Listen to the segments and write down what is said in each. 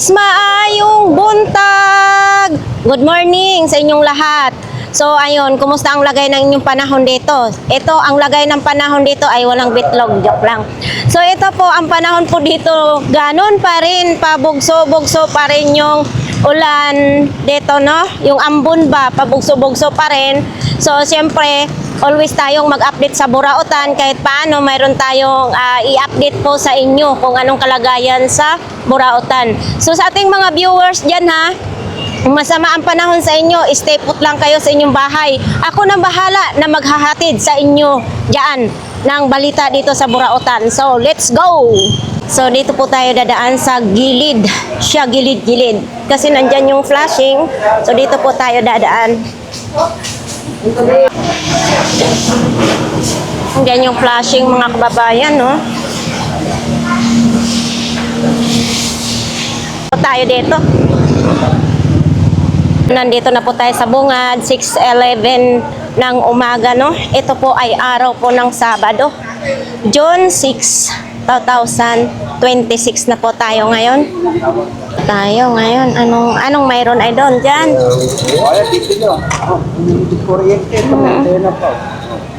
guys, maayong buntag! Good morning sa inyong lahat. So ayun, kumusta ang lagay ng inyong panahon dito? Ito, ang lagay ng panahon dito ay walang bitlog, joke lang. So ito po, ang panahon po dito, ganun pa rin, pabugso-bugso pa rin yung ulan dito, no? Yung ambon ba, pabugso-bugso pa rin. So siyempre, always tayong mag-update sa Burautan kahit paano mayroon tayong i-update po sa inyo kung anong kalagayan sa Burautan. So sa ating mga viewers dyan ha, masama ang panahon sa inyo, stay put lang kayo sa inyong bahay. Ako nang bahala na maghahatid sa inyo dyan ng balita dito sa Burautan. So let's go! So dito po tayo dadaan sa gilid, siya gilid-gilid. Kasi nandyan yung flashing, so dito po tayo dadaan. Diyan yung flashing mga kababayan, no? Tayo dito. Nandito na po tayo sa bungad, 6:11 ng umaga, no? Ito po ay araw po ng Sabado. June 6, 2026 na po tayo ngayon. Anong mayroon ay doon dyan?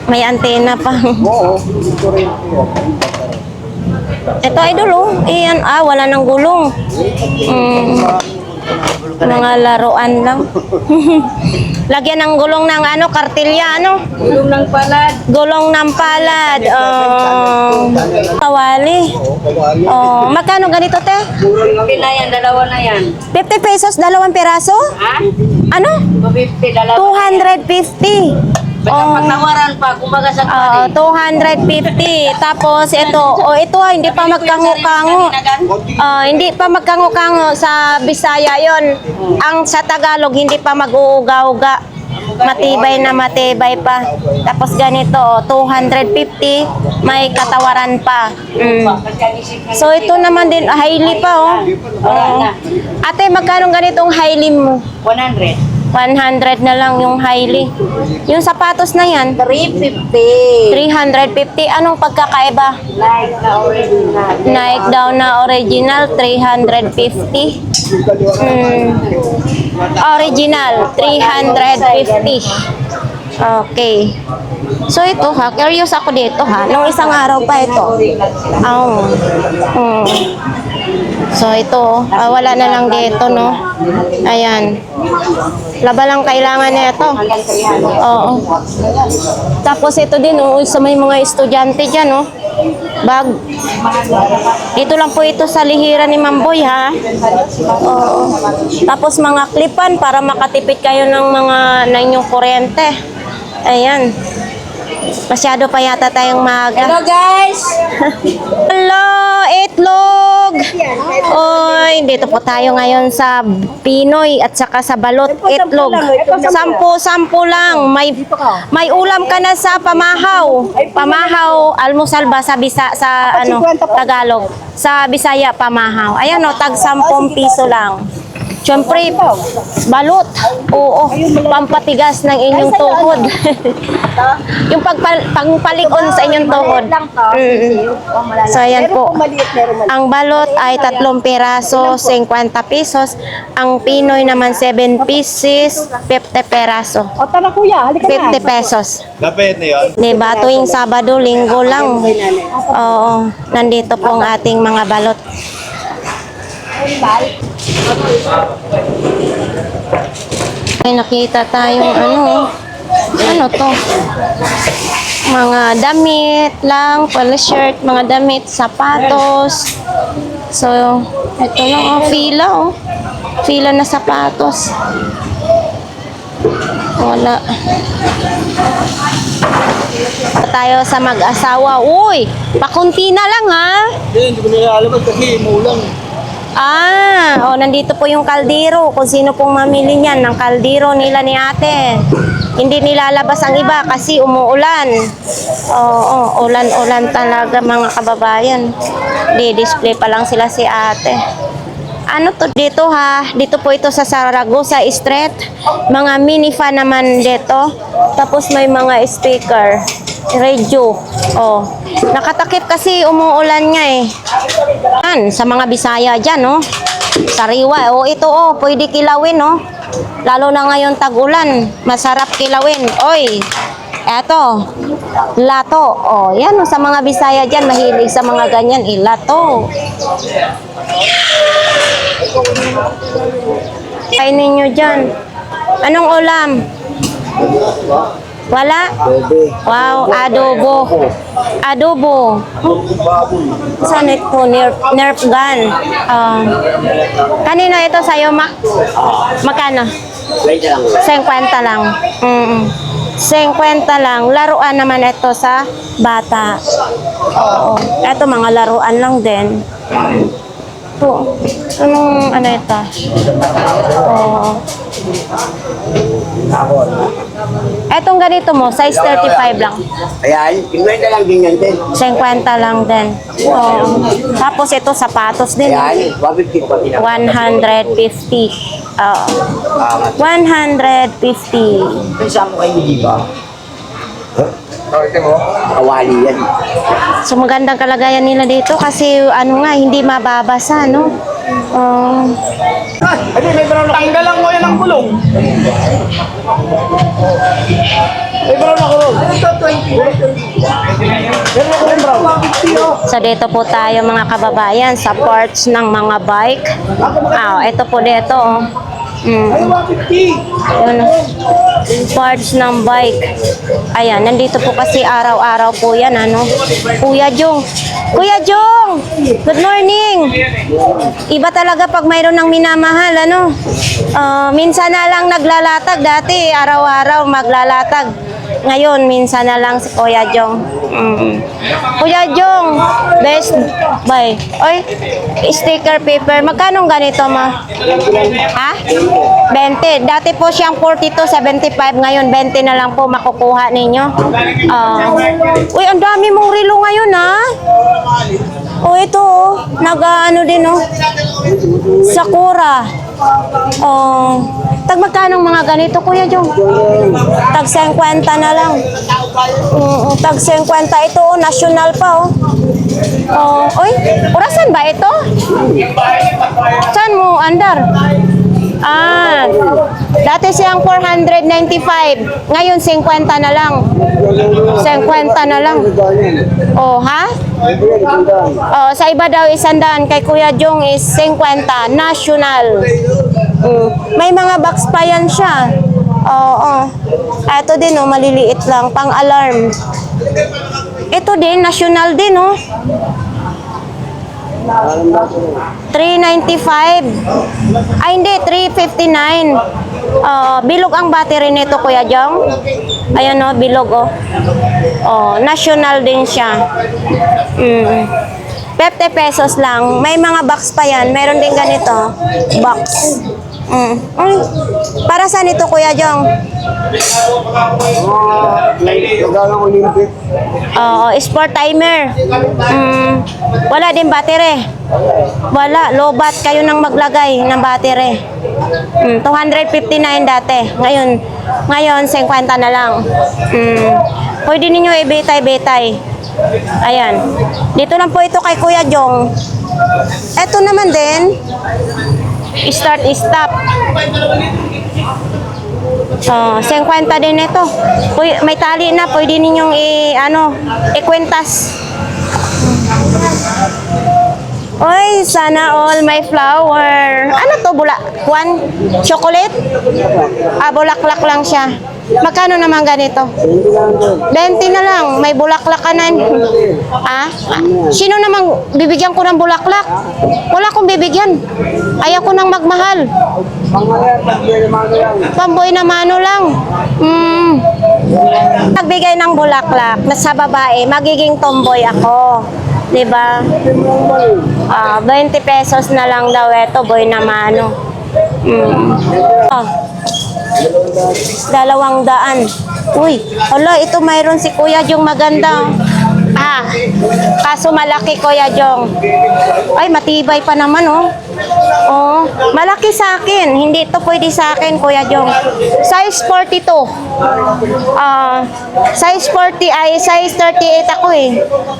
May antena pa. Ito ay dulo. Iyan, wala nang gulong. Mga laruan lang. Lagyan ng gulong ng kartilya, Gulong ng palad. Gulong ng palad. Kawali. Magkano ganito, te? Pila yan, dalawa na yan. 50 pesos, dalawang piraso? Ha? Ano? 250, dalawa. 250. Pagkatawaran pa, kumbaga sa 250. Tapos ito hindi pa magkango-kango. Hindi pa magkango-kango sa Bisaya yon. Ang sa Tagalog hindi pa mag-uuga-uga. Matibay na matibay pa. Tapos ganito, 250, may katawaran pa. So ito naman din, highly pa Ate, magkano ganitong highly mo? 100. 100 na lang yung highly. Yung sapatos na yan? 350. 350. Anong pagkakaiba? Like na original. Nike daw na original, 350. Original, 350. Okay. So ito curious ako dito nung isang araw pa ito. So ito, wala na lang dito, no? Ayan. Laba lang kailangan na ito. Oo. Tapos ito din, sa may mga estudyante dyan, bag. Dito lang po ito sa lihiran ni Mamboy, ha? Oo. Tapos mga klipan para makatipid kayo ng inyong kuryente. Ayan. Masyado pa yata tayong maaga. Hello guys! Hello, itlog! Oy, dito po tayo ngayon sa Pinoy at saka sa balot itlog. 10 lang. May ulam ka na sa pamahaw. Pamahaw, almusal ba sa Tagalog? Sa Bisaya, pamahaw. Ayan tag 10 piso lang. Siyempre, balot. Oo, pampatigas ng inyong tuhod. Yung pangpalikon sa inyong tuhod. So, ayan po. Ang balot ay 3 piraso, 50 pesos. Ang Pinoy naman 7 pieces, 50 peraso. 50 pesos. Dapat na yun? Diba? Tuwing Sabado, Linggo lang. Oo, nandito po ang ating mga balot. May nakita tayong ano to? Mga damit lang, pala shirt, mga damit, sapatos. So, ito lang fila Fila na sapatos. Wala. Tayo sa mag-asawa. Uy, pakunti na lang ha. Hindi ko nilalabas kasi maulang. Nandito po yung kaldero. Kung sino pong mamili niyan ng kaldero nila ni ate. Hindi nilalabas ang iba kasi umuulan. Ulan-ulan talaga mga kababayan. Di-display pa lang sila si ate. Ano to dito ha? Dito po ito sa Saragosa Street. Mga mini fan naman dito. Tapos may mga speaker. Radio. Nakatakip kasi umuulan nga eh. Sa mga Bisaya dyan, Sariwa. O ito pwede kilawin Lalo na ngayon tag-ulan. Masarap kilawin. Oy, eto. Lato. Yan sa mga Bisaya dyan. Mahilig sa mga ganyan. Lato. Kainin nyo dyan. Anong ulam? Wala? Wow, adobo. Adobo. Saan ito? Nerf gun. Kanino ito sa'yo, Ma? Magkano? 50 lang. 50 lang. Laruan naman ito sa bata. Oo. Ito mga laruan lang din. Ito. Anong ano ito? Oo. Etong ganito mo, size 35 lang. Ayan, 50 lang din yan din. 50 lang din. Oo. Tapos ito, sapatos din. Ayan, 150 pa din. 150. Oo. 150. Isa mo kayo, di ba? Awali yan. So magandang kalagayan nila dito kasi hindi mababasa, no? Tanggalan mo yan ang gulong. May brown ako ron. So dito po tayo mga kababayan sa parts ng mga bike. Ito po dito. Yun, parts ng bike. Ayan, nandito po kasi araw-araw po yan, Kuya Jong. Kuya Jong! Good morning! Iba talaga pag mayroon ng minamahal, minsan na lang naglalatag. Dati, araw-araw maglalatag. Ngayon, minsan na lang si Kuya Jong. Kuya Jong, best buy. Oy, sticker paper. Magkano ganito, Ma? Ha? 20. Dati po siyang 42, 75. Ngayon, 20 na lang po makukuha ninyo. Uy, ang dami mong relo ngayon, ha? Ito, nag-ano din, Sakura. Tag magkano mga ganito, Kuya Jong? Tag 50 na lang. Tag 50 ito, national pa, Oy, orasan ba ito? Saan mo, andar? Dati siyang 495. Ngayon, 50 na lang. 50 na lang. Ha? Sa iba daw, 100. Kay Kuya Jong is 50. National. May mga box pa yan siya. Ito din, maliliit lang. Pang-alarm. Ito din, national din, 395. Ay, hindi, 359. Bilog ang battery nito, Kuya Jong. Ayan, bilog, national din siya. 50 pesos lang. May mga box pa yan. Meron din ganito. Box. Para saan ito, Kuya Jong? Sport timer. Wala din battery. Wala. Lobat kayo nang maglagay ng battery. 259 dati. Ngayon 50 na lang. Pwede ninyo i-betay-betay. Ayan. Dito lang po ito kay Kuya Jong. Ito naman din. Start, stop. 50 din ito. May tali na. Pwede ninyong ikwentas. Oy, sana all may flower. Ano to, chocolate? Bulaklak lang siya. Magkano naman ganito? 20 na lang. May bulaklak ka na. Sino namang bibigyan ko ng bulaklak? Wala akong bibigyan. Ayaw ko nang magmahal. Pamboy na mano lang. Nagbigay ng bulaklak na sa babae, magiging tomboy ako. Diba? 20 pesos na lang daw ito, boy na mano. 200. Uy, hala, ito mayroon si Kuya Jong maganda. Kaso malaki, Kuya Jong. Ay, matibay pa naman, oh. Oh, malaki sa akin. Hindi to pwede sa akin, Kuya Jong. Size 42. Size 40 ay size 38 ako eh.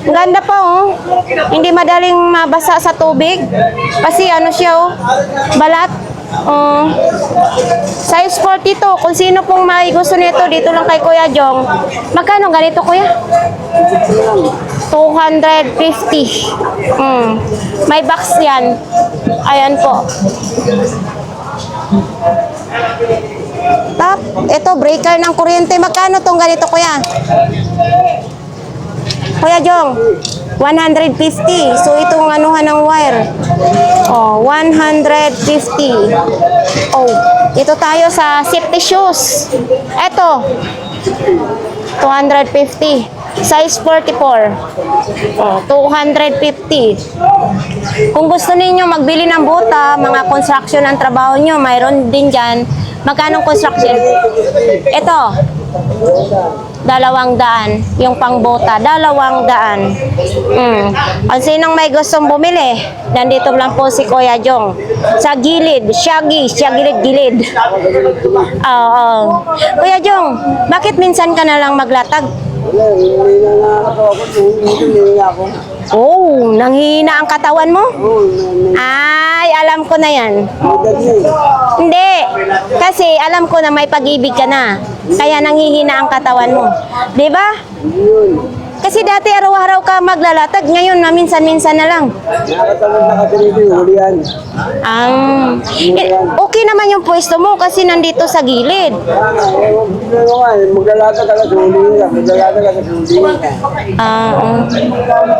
Ang ganda pa, oh. Hindi madaling mabasa sa tubig. Kasi ano siya, oh. Balat. Size 42. Kung sino pong may gusto nito, dito lang kay Kuya Jong. Magkano ganito, Kuya? 250. May box yan. Ayan po. Ito, breaker ng kuryente. Magkano tong ganito, Kuya? Kuya Jong, 150. So, itong anuhan ng wire. 150. Ito tayo sa safety shoes. Ito, 250. Size 44. 250. Kung gusto ninyo magbili ng buta, mga construction ang trabaho nyo, mayroon din dyan. Magkano construction? Ito, 200. Yung pangbuta, 200. Ang sinong may gustong bumili, nandito lang po si Kuya Jong. Sa gilid, siya gilid-gilid. Oo. Kuya Jong, bakit minsan ka na lang maglatag? Oh, nanghihina ang katawan mo? Ay, alam ko na yan. Hindi. Kasi alam ko na may pag-ibig ka na. Kaya nanghihina ang katawan mo. Di ba? Kasi dati araw-araw ka maglalatag, ngayon na minsan-minsan na lang. Okay naman yung pwesto mo kasi nandito sa gilid.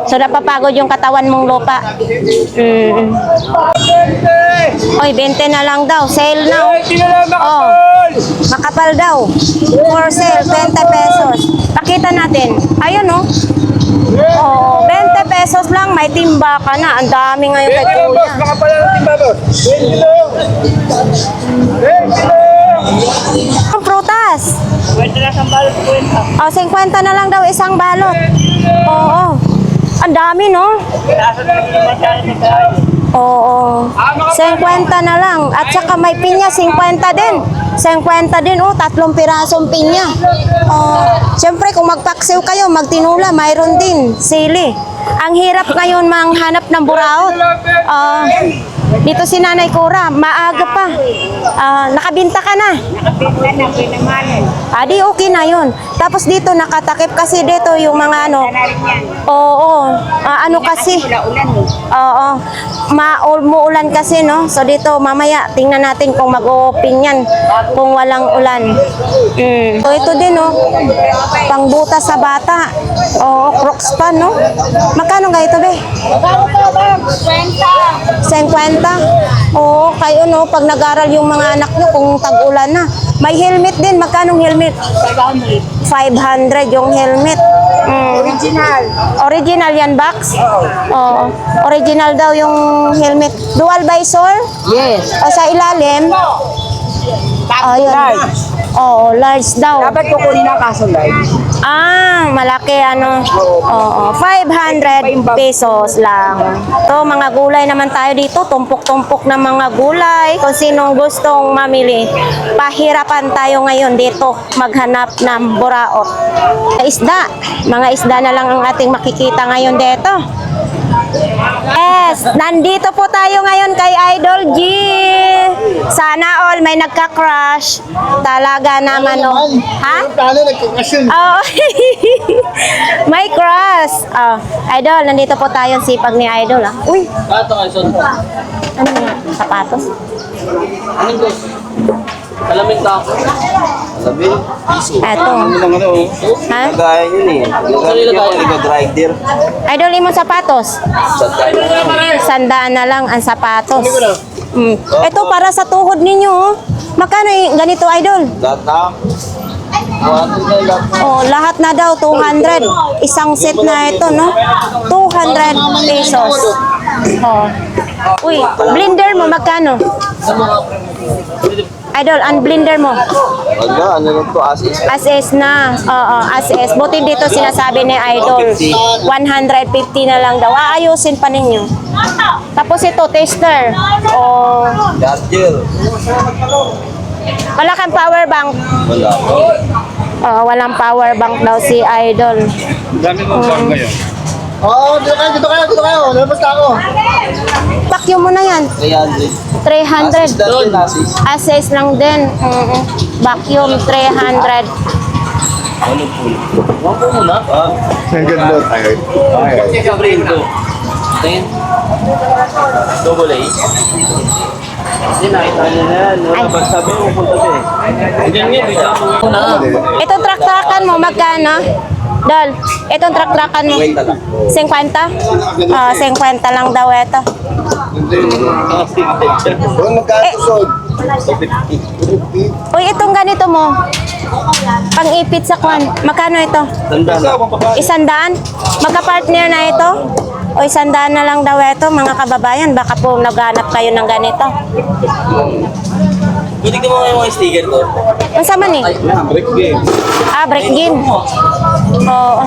So napapagod yung katawan mong lupa. Oy, 20 na lang daw. Sale na. Oh, makapal daw. For sale, 20 pesos. Pakita natin. Ayun, oh. 20 pesos lang, may timba ka na. Ang dami ngayon kay Kuya. Makapala ng timba, boss. 20 lang. 20 lang. Ang prutas. 20 lang ang balot ko yun. 50 na lang daw isang balot. Oo. Ang dami, no? Nasa na naman tayo na tayo. Oo. 50 na lang. At saka may pinya, 50 din. 50 din, 3 pirasong pinya. Siyempre, kung magpaksiw kayo, magtinula, mayroon din. Sili. Ang hirap ngayon manghanap ng buraot. Dito si Nanay Cora, maaga pa. Nakabinta ka na. Nakapinta na, pinamanan. Di okay na yun. Tapos dito nakatakip kasi dito yung mga ano. Oo. Ano kasi? Ulan eh. Oo. Muulan kasi, no? So dito mamaya tingnan natin kung mag-open yan kung walang ulan. So ito din, no? Pangbuta sa bata. Oo, Crocs pa, no? Magkano nga ito, be? 50. Oo, kayo, no? Pag nag-aral yung mga anak nyo kung tag-ulan na. May helmet din. Magkano helmet? 500 yung helmet. Original. Original yan, box? Oo. Original daw yung helmet. Dual visor? Yes. O sa ilalim? Ayun. Large. Oo, large daw. Dapat kukunin ang kaso large. Malaki ano. Oo, 500 pesos lang. To mga gulay naman tayo dito, tumpok-tumpok na mga gulay. Kung sinong gustong mamili, pahirapan tayo ngayon dito maghanap ng buraot. Isda, mga isda na lang ang ating makikita ngayon dito. Yes, nandito po tayo ngayon kay Idol G. Sana all may nagka-crush. Talaga naman, no? Ha? Paano nagkakasyon? Oh. May crush. Idol, nandito po tayo sipag ni Idol, ah. Uy, Ito nga, son. ano yan? Sapatos? Anong dos? Salamin ka ako. Salamin? Piso. Eto. Ano nga daw? Ha? Gaya yun eh. Nag-rider. Idol, imong sapatos? Sandaan na lang ang sapatos. Ito para sa tuhod ninyo, oh. Magkano ganito, Idol? Lahat na. Lahat na daw 200. Isang set na ito, no? 200 pesos. Uy, blender mo magkano? Idol, unblender mo. Wag na, ano lang to, asis. As is na. Oo, as is. Buti dito sinasabi ni Idol. 150 na lang daw. Aayusin pa ninyo. Tapos ito, tester. Oh, Charger. wala kang power bank. Wala. Oo, walang power bank daw si Idol. Dami mo bang ngayon? Oo, dito kayo. Lumabas na ako. Vacuum mo na yan. 300. Asis 300. lang din, asis. Assess lang din. Vacuum 300. Wag po muna. Ang ganda. Gabriel ko. Tingin. Double A. Kasi nakita niya na yan. Wala ba sabi mo punta siya eh. Diyan nga, bigla mo na. Itong truck-truckan mo, magkano? Dol, itong truck-truckan mo. 50 lang. 50? 50 lang daw ito. Doon magkano sod? 50. Uy, itong ganito mo. Pang-ipit sa kwan. Magkano ito? Tanda na. 100? Magka-partner na ito? O 100 na lang daw ito, mga kababayan. Baka po naghanap kayo ng ganito. Buti ko mga yung sticker ko. Ang sama ni? Break game. Break game. Oo.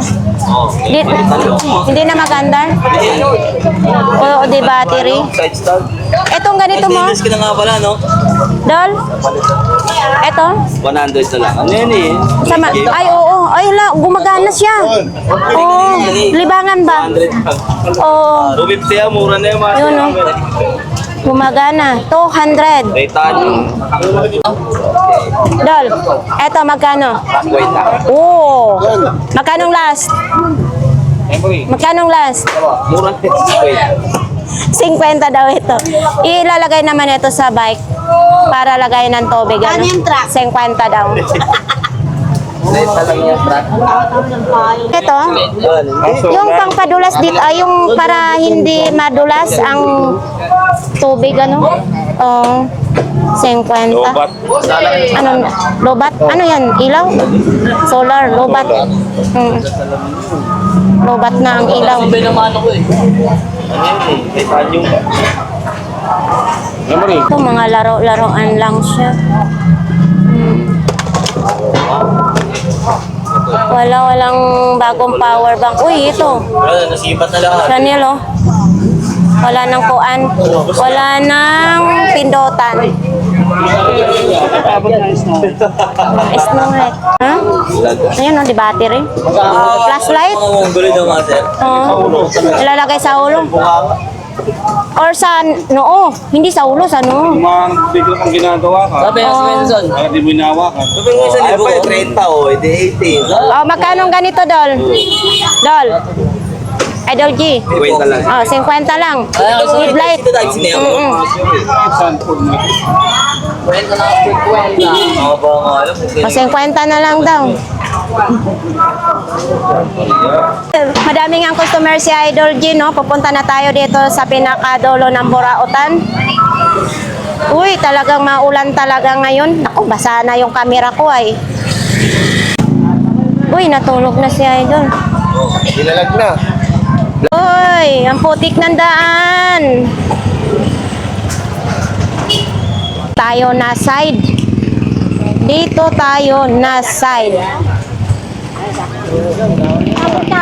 Hindi na maganda? Oo, di battery. Side stand. Itong ganito mo, Stainless ka na nga pala, no? Dol? Ito? 100 na lang. Ano yan eh? Sama. Ay, oo. Ay, gumagana siya. Oo. Libangan ba? 100. Oo. 250 ah, mura na yung mga. Yun, oh. Gumagana. 200. Titanium. Dol, eto magkano? Wait lang. Oo. Magkanong last? Magkanong last? Mura na. Wait. 50 daw ito. Ilalagay naman ito sa bike para lagay ng tubig. Ano? 50 daw. Neta lang yung truck. Ito, Yun. yung pangpadulas dito, ay yung para hindi madulas ang tubig, ano? Oh, 50. Ano, lobat? Ano yan? Ilaw? Solar, lobat. Lobat na ang ilaw. Sabay na mano ko eh. Ano yun eh? Titanium. Ito, mga laro-laroan lang siya. Walang bagong power bank. Uy, ito. Wala, nasipat na lahat. Chanel, oh. Wala nang kuan. Wala nang pindotan. Snow light. Ha? Ayan, oh, di battery. Flashlight. Mga mongoloid ng mga sir. Oh. Ilalagay sa ulo. Or sa noo. Hindi sa ulo, sa noo. Mga bigla kang ginagawa ka, Sabi nga si Benson. para di mo inawakan. Sabi nga sa Ay libo pa, ko. 30 oh. Edi 80. Oh, magkano ganito, Dol? Dol. Idol G. Wait na lang. Oh, 50 lang. Ay, With light. Ito tayo sinaya mo. Sanford na. Kwenta na ako, kwenta. Mga ba nga alam. O, 50 na lang daw. Madaming ang customer si Idol G, no? Pupunta na tayo dito sa pinakadulo ng Burautan. Uy, talagang maulan talaga ngayon. Naku, basa na yung camera ko ay. Uy, natulog na si Idol. Dilalag na. Uy, ang putik ng daan. Tayo na side. Dito tayo na side.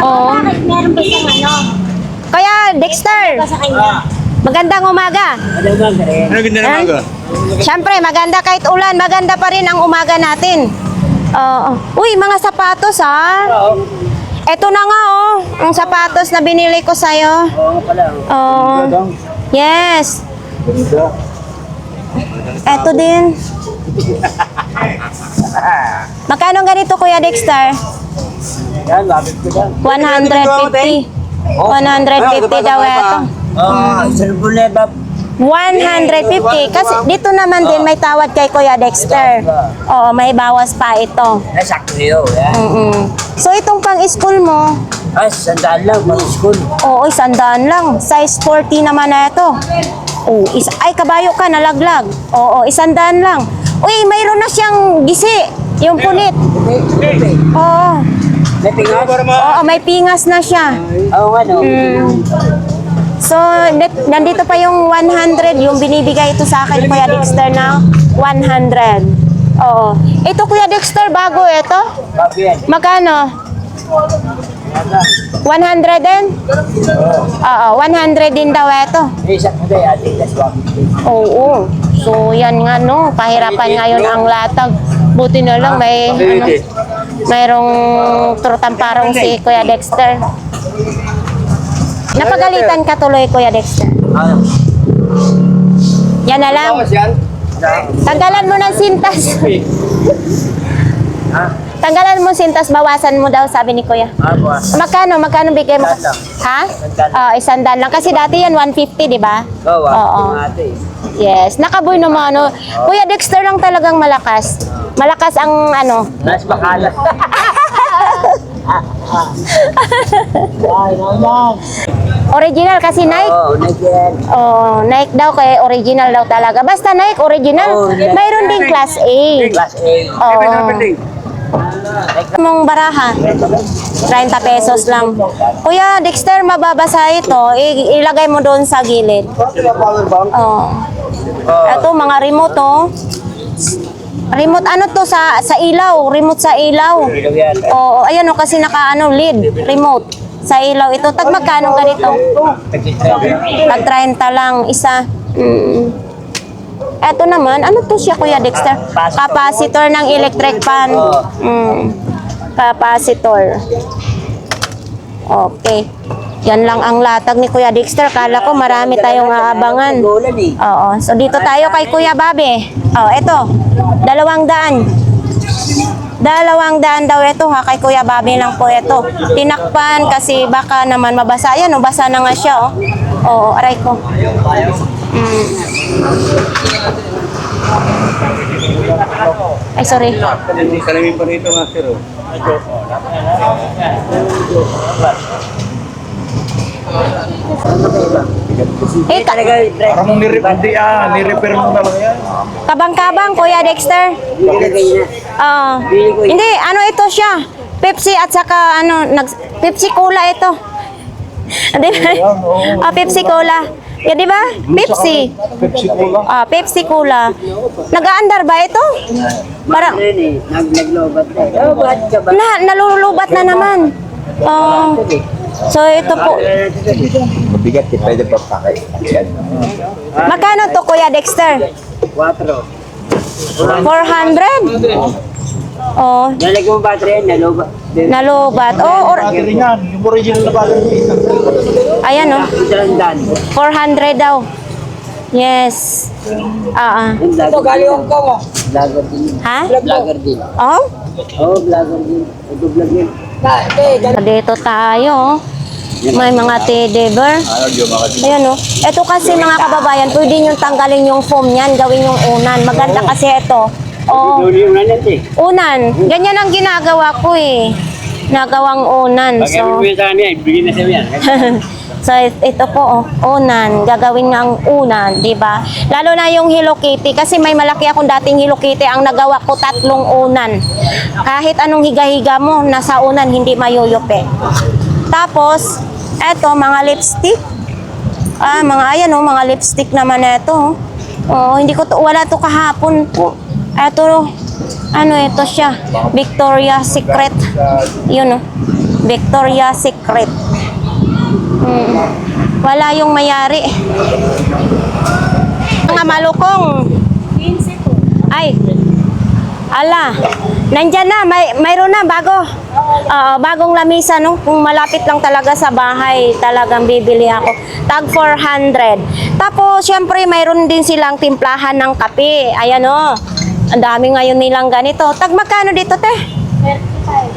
Oh. Meron ba siyang ano? Kaya Dexter, Sa kanya. magandang umaga. Ano ganda na mga? Siyempre, maganda kahit ulan, maganda pa rin ang umaga natin. Oo. Uy, mga sapatos ha. Eto na nga oh, ang sapatos na binili ko sa'yo. Oo. Yes. Eto din. Magkano ganito, Kuya Dexter? 150. 150 daw ito. Cellphone na ba? 150. Kasi dito naman din may tawad kay Kuya Dexter. Oo, may bawas pa ito. Sakto yun. So itong pang-school mo, Ay, sandaan lang, mag-school. oo, 100 lang. Size 40 naman na ito. Oh, ay, kabayo ka, nalaglag. Oo, 100 lang. Uy, mayroon na siyang gisi. Yung punit. Oo. May pingas? Oo, may pingas na siya. Oo, ano? So, nandito pa yung 100, yung binibigay ito sa akin, Kuya Dexter, na 100. Oo. Ito, Kuya Dexter, bago ito. Bago yan. Magkano? 100 din? Oo, 100 din daw ito. Isa ko tayo, ate. That's 150. Oo. So, yan nga, no. Pahirapan ngayon ang latag. Buti na lang may, mayroong turtamparong si Kuya Dexter. Napagalitan ka tuloy, Kuya Dexter. Ano? Yan na lang. Tanggalan mo ng sintas. Ha? Tanggalan mo sintas, bawasan mo daw, sabi ni Kuya. Boss. Magkano bigay mo? Sandal lang. Ha? Sandal. 100 lang. Kasi dati yan, 150, di ba? Oo, Oo. ate. Yes. Nakaboy naman, ano. Kuya Dexter lang talagang malakas. Malakas ang, ano. Mas bakalas. Original kasi Nike. Oo, nagyan. Oh, Nike daw kaya original daw talaga. Basta Nike original. Oh, Nike. Mayroon din class A. Class A. Oo. Mong baraha. 30 pesos lang. Kuya Dexter, mababasa ito. Ilagay mo doon sa gilid. Oh. Ito mga remote oh. Remote ano to sa ilaw, remote sa ilaw. Ilaw yan. Oo, ayan oh kasi naka lead, remote sa ilaw ito. Tag magkano ganito? Tag 30 lang isa. Ito naman, ano to siya Kuya Dexter? Capacitor ng electric fan. Capacitor. Okay. Yan lang ang latag ni Kuya Dexter. Kala ko marami tayong aabangan. Oo. So dito tayo kay Kuya Babe. Oh, ito. 200. 200 daw ito ha. Kay Kuya Babe lang po ito. Tinakpan kasi baka naman mabasa. Ayan o, basa na nga siya oh. Oo, aray ko. Ay, sorry. Salamin pa rito, master. Oh. Eh, Parang ni-repair mo talaga yan. kabang-kabang, Kuya Dexter. Oo. Hindi, ano ito siya? Pepsi at saka Pepsi Cola ito. Di ba? Ah, Pepsi Cola. Ya, di ba? Pepsi. Pepsi Cola. Ah, Pepsi Cola. Nag-aandar ba ito? Parang Naglobat na. Lobat ka ba? nalulubat na naman. Oh. So ito po. Mabigat, pwede pa pakay. Magkano to Kuya Dexter? 4. 400? Oh, Nalagyan mo battery yan, nalobat. nalubat. Oh, Battery niyan, yung original na battery. ayan oh. Dalandan. 400 daw. Yes. Yung vlogger din. Vlogger din. Ha? Vlogger din. Oh? Oo, vlogger din. Ito vlog yun. Dito tayo. May mga teddy bear. Ayan oh. Ito kasi mga kababayan, pwede nyo tanggalin yung foam niyan, gawin yung unan. Maganda kasi ito. Oh, Yung unan yan eh. unan. Ganyan ang ginagawa ko eh. Nagawang unan. Pag So, may sa kanya, bigyan na siya yan. so ito po, oh, unan. Gagawin ng unan, di ba? Lalo na yung Hello Kitty. Kasi may malaki akong dating Hello Kitty. Ang nagawa ko 3 unan. Kahit anong higa-higa mo, nasa unan, hindi mayuyupi. Tapos, eto, mga lipstick. Ah, ayan oh, mga lipstick naman eto. Oh, hindi ko to, wala to kahapon po. Eto, ano ito siya? Victoria's Secret. Yun oh. Victoria's Secret. Wala yung mayari. Mga malukong. Ay. Ala. Nandyan na. Mayroon na bago. Bagong lamisa no. Kung malapit lang talaga sa bahay, talagang bibili ako. Tag 400. Tapos, syempre, mayroon din silang timplahan ng kape. Ayan o. Ang dami ngayon nilang ganito. Tag magkano dito, te?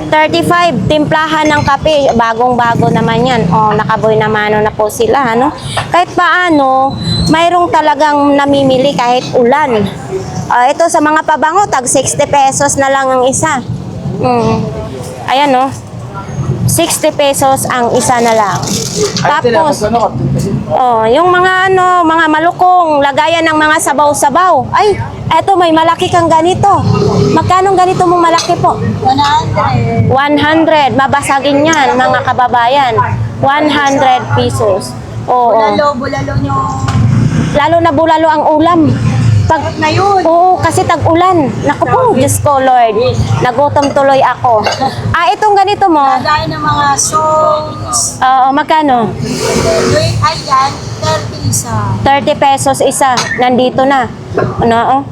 35. Timplahan ng kape. Bagong-bago naman yan. O, nakaboy naman na po sila. Ano? Kahit paano, mayroong talagang namimili kahit ulan. Ito sa mga pabango, tag 60 pesos na lang ang isa. Ayan o. 60 pesos ang isa na lang. Tapos, yung mga mga malukong, lagayan ng mga sabaw-sabaw. Ay, eto may malaki kang ganito. Magkano ganito mong malaki po? 100. 100. Mabasagin yan, mga kababayan. 100 pesos. Oo. Bulalo nyo. Lalo na bulalo ang ulam. Pag Ngayon. Oo, kasi tag-ulan. Naku po, Diyos ko, Lord. Nagutom tuloy ako. Itong ganito mo. Lagay ng mga songs. Oo, magkano? Ayan, 30 isa. 30 pesos isa. Nandito na. Ano,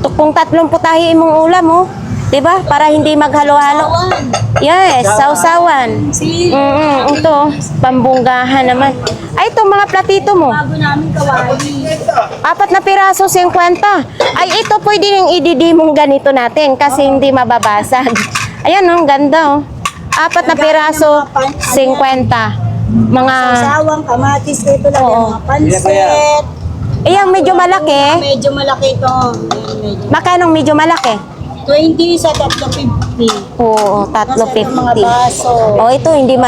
oh. Kung 30 putahe mong ulam, oh. Diba? Para hindi maghalo-halo. Awan. Yes, sausawan. Si Ito, pambunggahan naman. Ay, itong mga platito mo. bago namin kawali. 4 na piraso, 50. Ay, ito pwede yung ididimong ganito natin kasi hindi mababasag. Ayan, oh, ganda, oh. 4 na piraso, 50. Mga, Sawang kamatis ito lang Oo. yung mga pansit. yung medyo malaki. Medyo malaki ito. Medyo. Magkano medyo malaki? 20 sa 350. Oo, Kasi ito mga 350. baso. Oh, ito hindi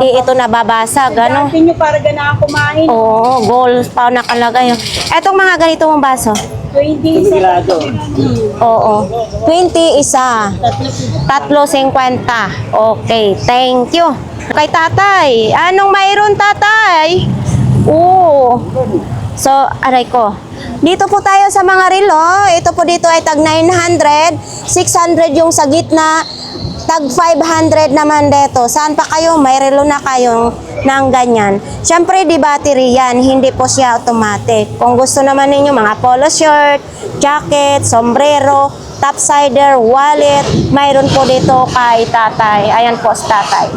ito nababasag, ano? Dati nyo para ganahan kumain. Oo, gold pa nakalagay. Etong mga ganito mong baso. 20 sa 350. Oo. 20 isa. 350. 3.50. Okay, thank you. Kay tatay. Anong mayroon, tatay? Oo. So, aray ko. Dito po tayo sa mga relo. Ito po dito ay tag 900. 600 yung sa gitna. Tag 500 naman dito. Saan pa kayo? May relo na kayo ng ganyan. Siyempre, di battery yan. Hindi po siya automatic. Kung gusto naman ninyo, mga polo shirt, jacket, sombrero, topsider, wallet, mayroon po dito kay tatay. Ayan po si tatay.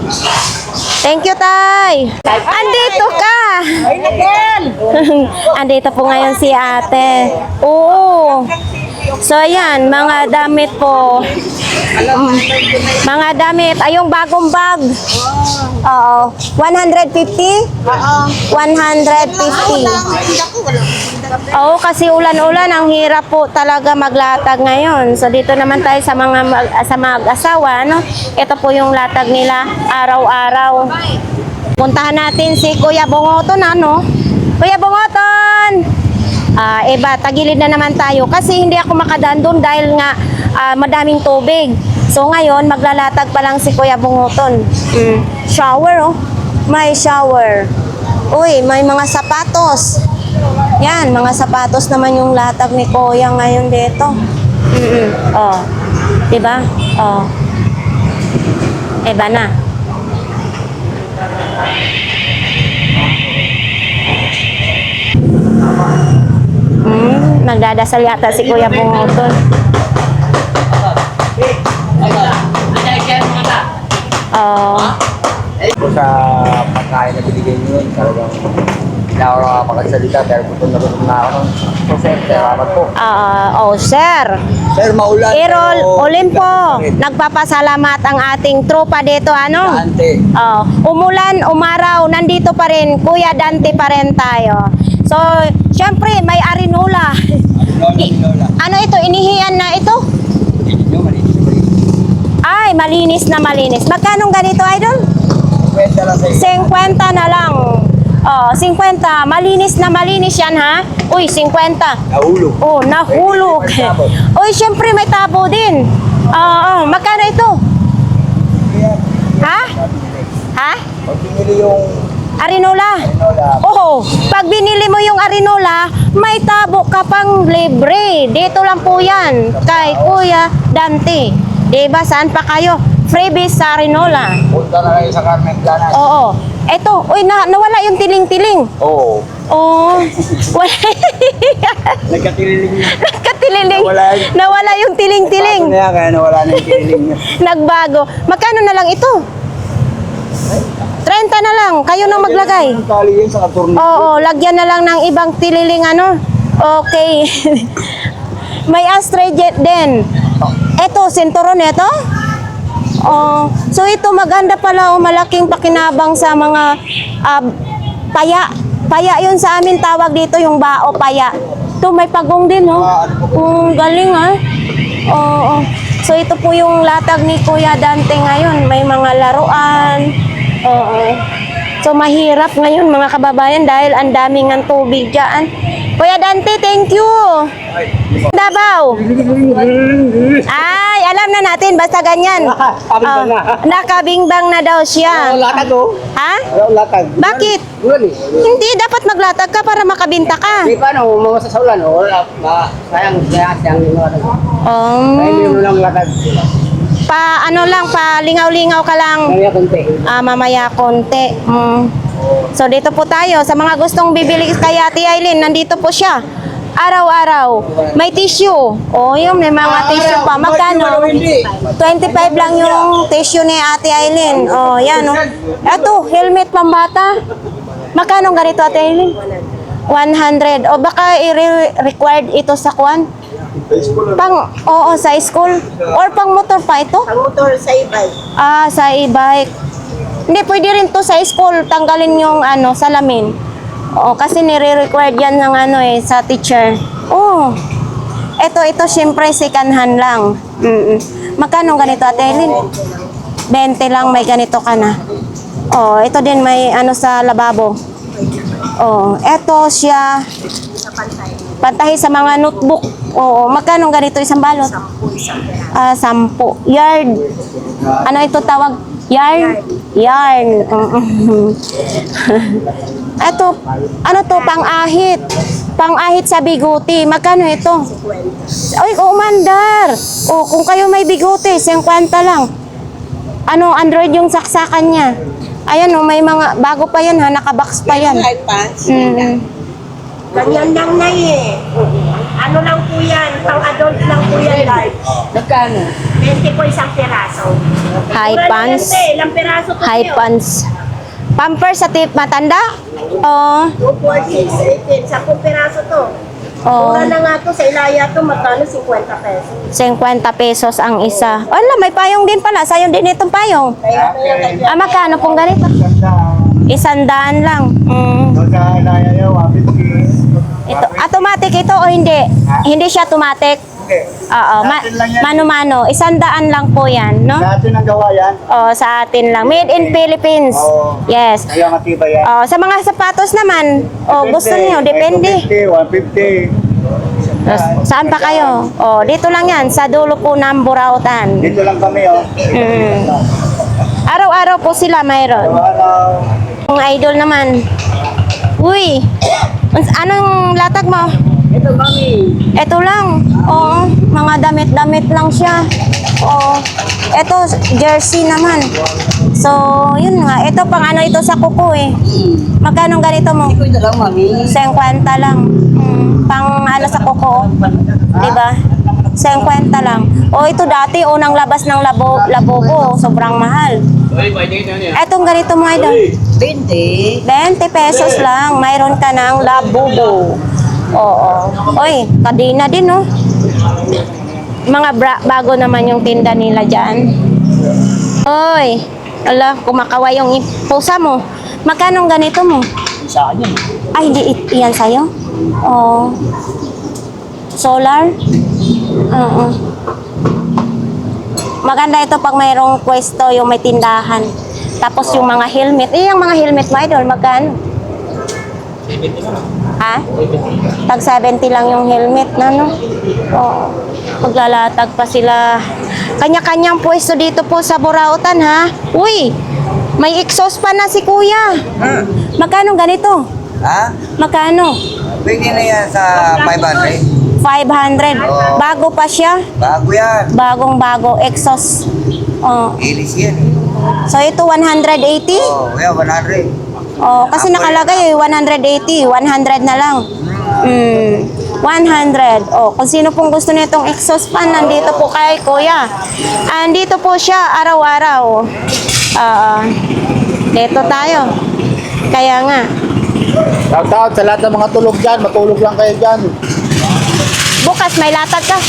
Thank you, tay. Andito ka. Andito po ngayon si ate. Oo. So, ayan, mga damit po. Mga damit. Ay, yung bagong bag. Oo. 150? Oo. 150. Oo, kasi ulan-ulan, ang hirap po talaga maglatag ngayon. So dito naman tayo sa mga mag-asawa, no? Ito po yung latag nila araw-araw. Puntahan natin si Kuya Bungoton, ano? Kuya Bungoton! Iba, tagilid na naman tayo kasi hindi ako makadaan doon dahil nga madaming tubig. So ngayon, maglalatag pa lang si Kuya Bungoton. Shower, oh. May shower. Uy, may mga sapatos. Yan, mga sapatos naman yung latag ni Kuya ngayon dito. Oh. Diba? Oh. Iba na. Nagdadasal yata si Kuya Bungoton. Oh. Sa pagkain na binigay niyo yun, talagang hindi na ako nakapagsalita pero gutom na ako nun. So sir, salamat po. Sir. Sir, maulan. Errol pero- Olimpo, nagpapasalamat ang ating tropa dito, ano? Dante. Umulan, umaraw, nandito pa rin, Kuya Dante pa rin tayo. So, syempre, may arinola. Ano ito, inihian na ito? Ay, malinis na malinis. Magkano ganito, idol? Kwenta lang sa iyo. 50 na lang. 50. Malinis na malinis yan, ha? Uy, 50. Nahulog. Oh, nahulog. May tabo. Uy, syempre may tabo din. Magkano ito? Ha? Ha? Pag pinili yung Arinola. Arinola, Oo, pag binili mo yung Arinola, may tabo ka pang libre. Dito lang po yan, kay Kuya Dante. Diba, saan pa kayo? Freebies sa Arinola. punta na kayo sa Carmen Planas. Oo. Eto, uy, nawala yung tiling-tiling. Oo. Oo. Wala. Nagkatililing niya. Nagkatililing. Nawala. Nawala yung tiling-tiling. Paso na yan, kaya nawala na yung tililing niya. Nagbago. Magkano na lang ito? 30 na lang. Kayo nang maglagay. Ang tali yun sa katurno. Oo, lagyan na lang ng ibang tililing ano. Okay. May ashtray jet din. Ito, sinturon ito? Oh, so ito maganda pala, malaking pakinabang sa mga paya. Paya yun sa amin tawag dito, yung bao paya. Ito may pagong din, oh. Galing, ha? Oo. So ito po yung latag ni Kuya Dante ngayon. May mga laruan. Oo. So mahirap ngayon mga kababayan dahil ang daming ng tubig dyan. Kuya Dante, thank you. Davao. Ay, alam na natin, basta ganyan. Nakabingbang na. Nakabingbang na daw siya. Latag oh. Ha? Latag. Bakit? Wala eh. Hindi, dapat maglatag ka para makabinta ka. Di paano, mga sasaulan, wala. Sayang, sayang yung latag. Kaya hindi mo lang latag. Pa ano lang, pa lingaw-lingaw ka lang. Kaya konti. Mamaya konti. So dito po tayo sa mga gustong bibili kay Ate Aileen, nandito po siya. Araw-araw. May tissue. Yun, may mga tissue pa. Magkano? 25 lang yung tissue ni Ate Aileen. Yan Eto, helmet pambata. Magkano ganito Ate Aileen? 100. Baka i-required ito sa kwan? Sa school. Or pang motor pa ito? Ang motor sa e-bike. Sa e-bike. Hindi, pwede rin to sa school. Tanggalin yung salamin. Kasi nire-required yan ng sa teacher. Ito syempre second hand lang. Magkano ganito Ate Helen? 20 lang, may ganito ka na. Ito din may sa lababo. Ito siya. Pantahi sa mga notebook. Magkano ganito isang balot? 10. Yard. Ano ito tawag? Yarn. Yarn. Ito, ano to, pang-ahit. Pang-ahit sa biguti. Magkano ito? Ay, mandar. Kung kayo may biguti, 50 lang. Android yung saksakan niya. Ayan may mga, bago pa yan nakabox pa yan. Light pants. Ganyan lang na Ano lang po yan? Pang adult lang po yan, light. Nagkano? 20 po isang piraso. High pants. Ilang piraso po High pants. Pampers sa tip matanda? 2, 4, 6, 18. 10 piraso to. Mura na nga to sa Ilaya to, magkano 50 pesos. 50 pesos ang isa. Wala, may payong din pala. Sayo din itong payong. Kaya Magkano pong ganito? 100 lang. Sa Ilaya yaw, 50. Ito, automatic ito o hindi? Hindi siya automatic? Oo, Atin lang yan. mano-mano. 100 lang po yan, no? Sa atin ang gawa yan. Sa atin lang. Made in Philippines. Oo. Yes. Kaya matibay yan. Sa mga sapatos naman, gusto niyo, depende. 150. Saan pa kayo? Dito lang yan, sa dulo po ng Burautan. Dito lang kami, Araw-araw po sila mayroon. Ang idol naman. Uy, anong latag mo? Ito, mami. Ito lang. Mga damit-damit lang siya. Ito, jersey naman. So, yun nga. Ito, pang ito sa kuko Magkano ganito mo? Ito ito lang, mami. 50 lang. Pang sa kuko. Diba? 50 lang. Ito dati, unang labas ng labobo. Sobrang mahal. Etong ganito mo, idol. 20. 20 pesos lang. Mayroon ka ng labubo. Oy, kadina din, no? Mga bago naman yung tinda nila dyan. Oy, kumakaway yung pusa mo. Magkano ganito mo? Sa akin. Ay, hindi yan sa'yo? Solar? Oo. Maganda ito pag mayroong pwesto, yung may tindahan. Tapos yung mga helmet. Yung mga helmet mo, idol, magkano? Ha? Tag 70 lang yung helmet na, no? Maglalatag pa sila. Kanya-kanyang pwesto dito po sa Burautan, ha? Uy! May exhaust pa na si kuya. Magkano ganito? Ha? Magkano? Pwede na yan sa 500. 500. Bago pa siya. Bago yan. Bagong-bago. Exhaust. Ilis yan. So, ito 180? Yeah, 100. Kasi nakalagay 180. 100 na lang. 100. Kung sino pong gusto nitong exhaust fan, nandito po kay kuya. Andito po siya araw-araw. Dito tayo. Kaya nga. Shout-out sa lahat ng mga tulog dyan. Matulog lang kayo dyan. Bukas may latag ka.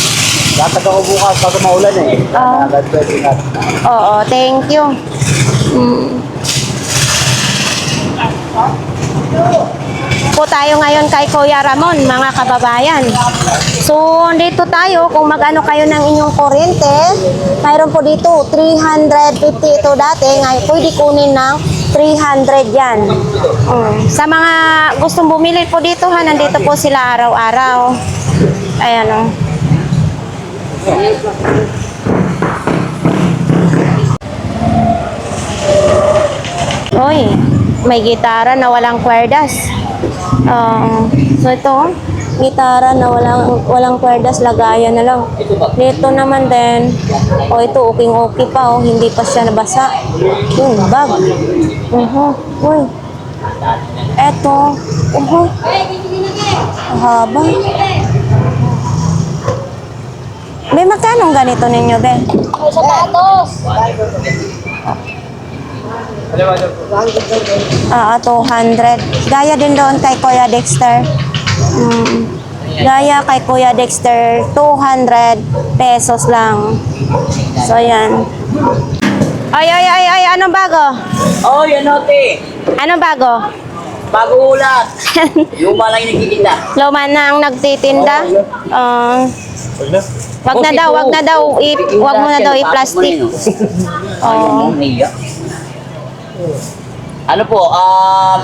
Latag ako bukas pag maulan God bless you. Thank you. Po tayo ngayon kay Kuya Ramon, mga kababayan. So, dito tayo, kung mag-ano kayo ng inyong kuryente, mayroon po dito 350 ito dati, ngayon pwede kunin ng 300 yan. Sa mga gustong bumili po dito ha, nandito po sila araw-araw. Ayan o. Uy, may gitara na walang kwerdas. So ito, gitara na walang kwerdas, lagayan na lang. Dito naman din, ito okay pa, hindi pa siya nabasa. Yung bag. Uy. Eto. Haba. Be, magkano ganito ninyo, Be? Ah, 200. Gaya din doon kay Kuya Dexter. Gaya kay Kuya Dexter, 200 pesos lang. So, yan. Ay, anong bago? Oh, yan ate. Anong bago? Bago ulat. Luma lang yung nagtitinda. Luma na ang nagtitinda? Wag na daw, wag mo na daw i-plastic. Oh. Ano po,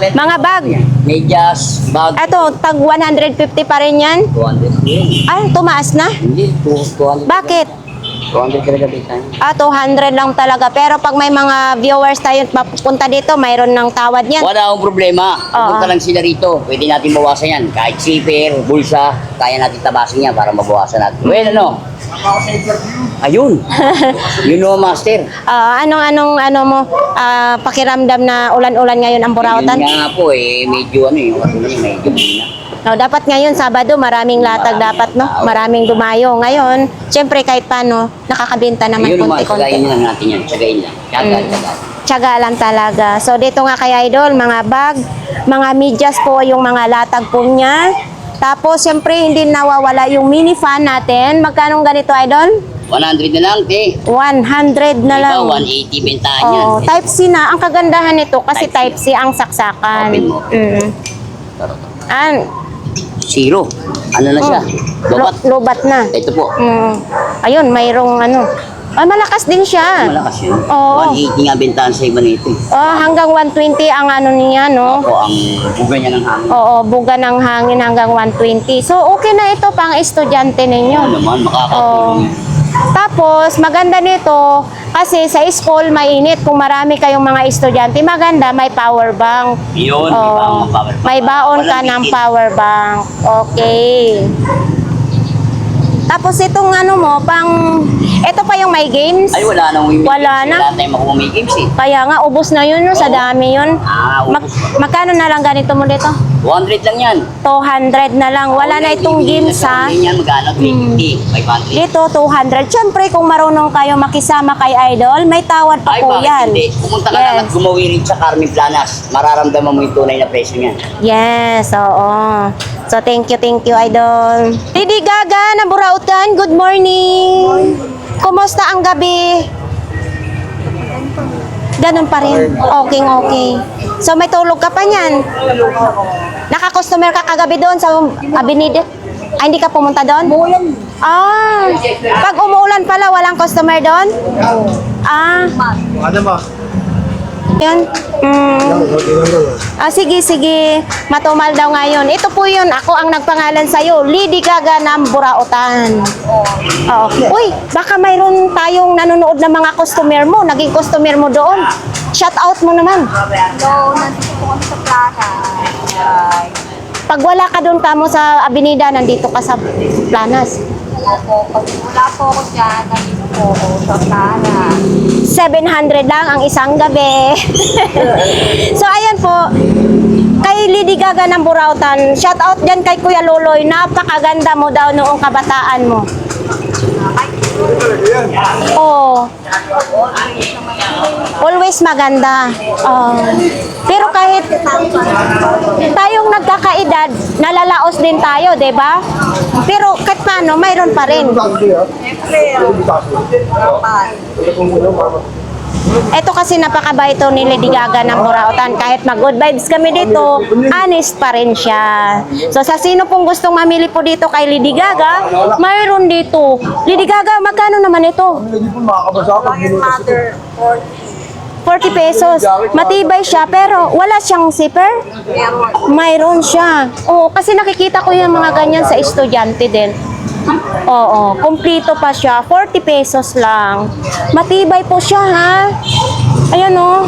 Mga bag. medyas, bag. Ito, tag 150 pa rin yan? 200 yun. Ay, tumaas na? Hindi, 200. Bakit? 200 talaga bisan. 200 lang talaga. Pero pag may mga viewers tayo papunta dito, mayroon ng tawad yan. Wala akong problema. Pumunta lang sila rito. Pwede natin bawasan yan. Kahit zipper, bulsa, kaya natin tabasin yan para mabawasan natin. Well, ano? Ayun. You know, master. Anong pakiramdam na ulan-ulan ngayon ang Burautan? Yun nga po medyo medyo na. No, dapat ngayon Sabado maraming latag dapat no, maraming dumayo. Ngayon, syempre kahit paano nakakabenta naman Yun naman, konti-konti. tsagain lang natin yan. Tsagain lang. Tsaga. Tiyaga lang talaga. So dito nga kay Idol, mga bag, mga medyas po yung mga latag po niya. Tapos syempre hindi nawawala yung mini fan natin. Magkano ganito Idol? 100 na lang, te. 100 na lang. Iba, 180 bentahan yan. Oh, type C na. Ang kagandahan nito kasi type C ang saksakan. Open mo. Zero. Ano na siya? Lobat. Lobat na. Ito po. Ayun, mayroong ano. Malakas din siya. Malakas yun. Oo. 180 nga bentahan sa iba nito. Hanggang 120 ang ano niya, no? Ako, ang buga niya ng hangin. Oo, buga ng hangin hanggang 120. So, okay na ito pang estudyante ninyo. Ano naman, makakatulong yan. Tapos, maganda nito, kasi sa school, mainit. Kung marami kayong mga estudyante, maganda, may power bank. Yun, May baon ka ng power bank. Okay. Tapos itong ano mo, ito pa yung may games. Ay, wala nang may Wala games. na. Wala tayong makuha may games eh. Kaya nga, ubos na yun, no? Sa Oo. dami yun. Ubos pa. Magkano na lang ganito mo dito? 200 lang yan. 200 na lang. Wala na itong games, ha? Yan, magkano? 350, 500. Dito, 200. Siyempre, kung marunong kayo makisama kay Idol, may tawad pa Ay, po bakit yan. hindi? Pumunta ka lang at gumawi rin sa Carmen Planas. Mararamdaman mo yung tunay na presyo niyan. Yes, oo. So, thank you, Idol. Lady Gaga ng Burautan, good morning. Kumusta ang gabi? Ganun pa rin. Okay. So, may tulog ka pa niyan? Naka-customer ka kagabi doon sa Avenida? Ay, hindi ka pumunta doon? Pag umuulan pala, walang customer doon? Ano ba? Yun. Sige. Matumal daw ngayon. Ito po yun. Ako ang nagpangalan sa'yo. Lady Gaga ng Burautan. Oo. Uy, baka mayroon tayong nanonood ng mga customer mo. Naging customer mo doon. Shout out mo naman. Hello, nandito po kami sa plaza. Pag wala ka doon kamo sa Avenida, nandito ka sa Planas. Pag wala po ako dyan, nandito po ako sa plaza. 700 lang ang isang gabi. So, ayan po. Kay Lady Gaga ng Burautan, shout out dyan kay Kuya Loloy. Napakaganda mo daw noong kabataan mo. Oo. Always maganda. Pero kahit tayong nagkakaedad, nalalaos din tayo, 'di ba? Pero kahit paano, mayroon pa rin. Ito kasi napakabait to ni Lady Gaga ng Burautan. Kahit mag-good vibes kami dito, honest pa rin siya. So sa sino pong gustong mamili po dito kay Lady Gaga, mayroon dito. Lady Gaga, magkano naman ito? Mother, 40. 40 pesos. Matibay siya, pero wala siyang zipper. Mayroon siya. Oo, kasi nakikita ko yung mga ganyan sa estudyante din. Oo, kumplito pa siya. 40 pesos lang. Matibay po siya, ha? Ayan, oh.